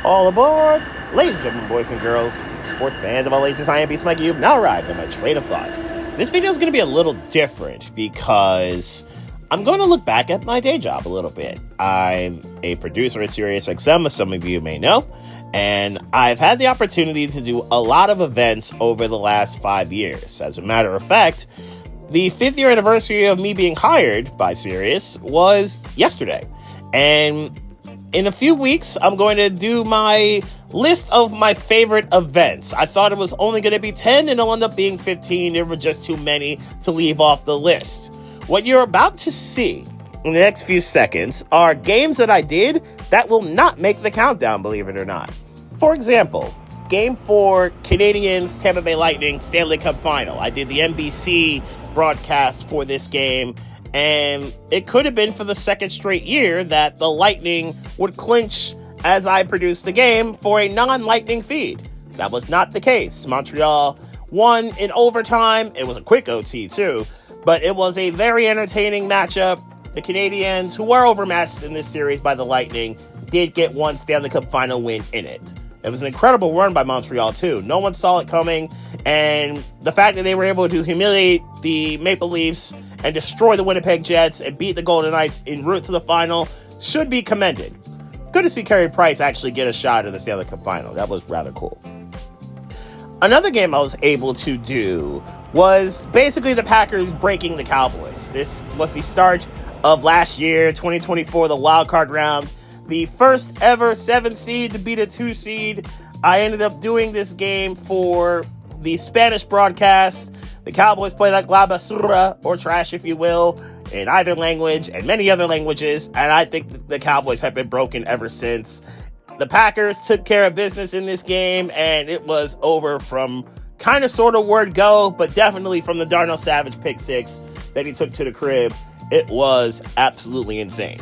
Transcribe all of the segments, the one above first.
All aboard! Ladies and gentlemen, boys and girls, sports fans of all ages, I am Beast Mike. You've now arrived at my train of thought. This video is going to be a little different because I'm going to look back at my day job a little bit. I'm a producer at SiriusXM, as some of you may know, and I've had the opportunity to do a lot of events over the last 5 years. As a matter of fact, the 5th year anniversary of me being hired by Sirius was yesterday. And in a few weeks, I'm going to do my list of my favorite events. I thought it was only going to be 10, and it'll end up being 15. There were just too many to leave off the list. What you're about to see in the next few seconds are games that I did that will not make the countdown, believe it or not. For example, Game 4, Canadiens, Tampa Bay Lightning, Stanley Cup Final. I did the NBC broadcast for this game, and it could have been for the second straight year that the Lightning would clinch as I produced the game for a non-Lightning feed. That was not the case. Montreal won in overtime. It was a quick OT too, but it was a very entertaining matchup. The Canadiens, who were overmatched in this series by the Lightning, did get one Stanley Cup Final win in it. It was an incredible run by Montreal too. No one saw it coming, and the fact that they were able to humiliate the Maple Leafs and destroy the Winnipeg Jets and beat the Golden Knights en route to the final should be commended. Good to see Carey Price actually get a shot at the Stanley Cup Final. That was rather cool. Another game I was able to do was basically the Packers breaking the Cowboys. This was the start of last year, 2024, the wild card round. The first ever 7 seed to beat a 2 seed. I ended up doing this game for the Spanish broadcast. The Cowboys play like la basura, or trash if you will, in either language and many other languages, and I think the Cowboys have been broken ever since. The Packers took care of business in this game, and it was over from kind of sort of word go, but definitely from the Darnell Savage pick 6 that he took to the crib. It was absolutely insane.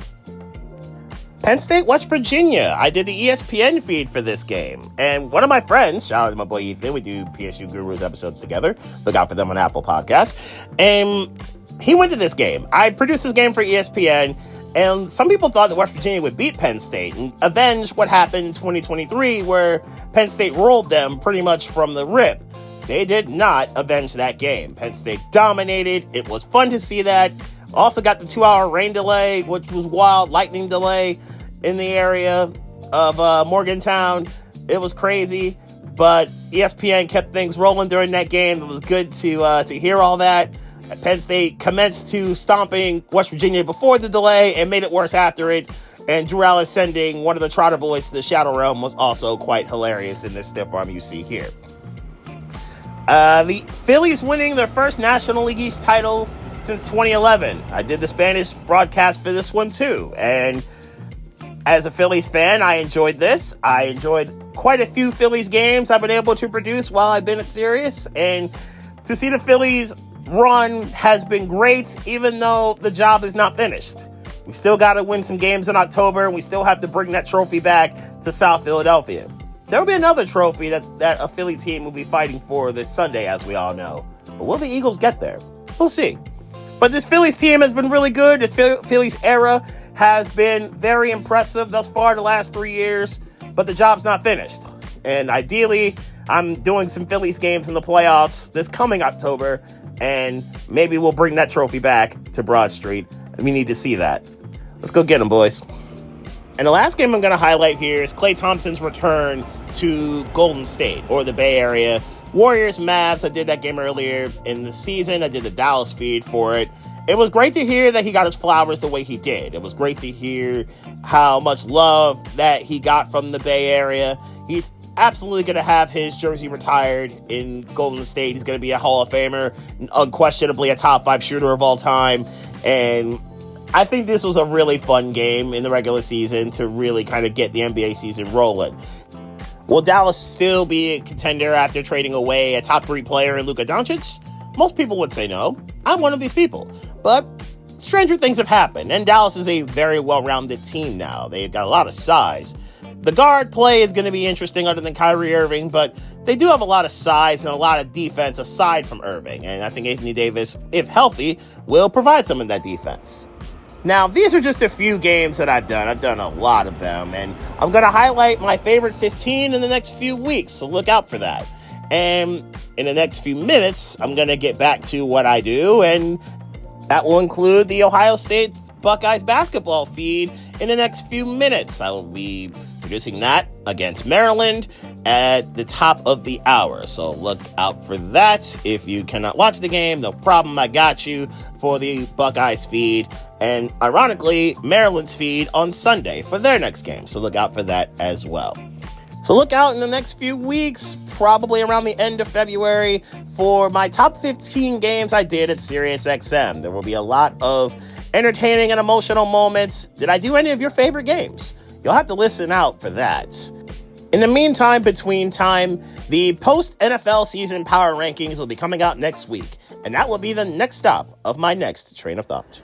Penn State, West Virginia. I did the ESPN feed for this game. And one of my friends, shout out to my boy Ethan, we do PSU Gurus episodes together. Look out for them on Apple Podcasts. And he went to this game. I produced this game for ESPN, and some people thought that West Virginia would beat Penn State and avenge what happened in 2023, where Penn State rolled them pretty much from the rip. They did not avenge that game. Penn State dominated. It was fun to see that. Also got the 2-hour rain delay, which was wild, lightning delay in the area of Morgantown. It was crazy, but ESPN kept things rolling during that game. It was good to hear all that. Penn State commenced to stomping West Virginia before the delay and made it worse after it. And Drew Ellis sending one of the Trotter boys to the Shadow Realm was also quite hilarious in this stiff arm you see here. The Phillies winning their first National League East title since 2011. I did the Spanish broadcast for this one too, and as a Phillies fan, I enjoyed this. I enjoyed quite a few Phillies games I've been able to produce while I've been at Sirius, and to see the Phillies run has been great, even though the job is not finished. We still got to win some games in October, and we still have to bring that trophy back to South Philadelphia. There will be another trophy that a Philly team will be fighting for this Sunday, as we all know. But will the Eagles get there? We'll see. But this Phillies team has been really good. The Phillies era has been very impressive thus far the last 3 years, but the job's not finished. And ideally, I'm doing some Phillies games in the playoffs this coming October, and maybe we'll bring that trophy back to Broad Street. We need to see that. Let's go get them, boys. And the last game I'm going to highlight here is Klay Thompson's return to Golden State, or the Bay Area. Warriors, Mavs, I did that game earlier in the season. I did the Dallas feed for it. It was great to hear that he got his flowers the way he did. It was great to hear how much love that he got from the Bay Area. He's absolutely going to have his jersey retired in Golden State. He's going to be a Hall of Famer, unquestionably a top 5 shooter of all time. And I think this was a really fun game in the regular season to really kind of get the NBA season rolling. Will Dallas still be a contender after trading away a top 3 player in Luka Doncic? Most people would say no. I'm one of these people. But stranger things have happened, and Dallas is a very well-rounded team now. They've got a lot of size. The guard play is going to be interesting other than Kyrie Irving, but they do have a lot of size and a lot of defense aside from Irving. And I think Anthony Davis, if healthy, will provide some of that defense. Now, these are just a few games that I've done. I've done a lot of them, and I'm going to highlight my favorite 15 in the next few weeks, so look out for that. And in the next few minutes, I'm going to get back to what I do, and that will include the Ohio State Buckeyes basketball feed in the next few minutes. I will be producing that against Maryland at the top of the hour. So look out for that. If you cannot watch the game, no problem. I got you for the Buckeyes feed. And ironically, Maryland's feed on Sunday for their next game. So look out for that as well. So look out in the next few weeks, probably around the end of February, for my top 15 games I did at SiriusXM. There will be a lot of entertaining and emotional moments. Did I do any of your favorite games? You'll have to listen out for that. In the meantime, between time, the post-NFL season power rankings will be coming out next week, and that will be the next stop of my next train of thought.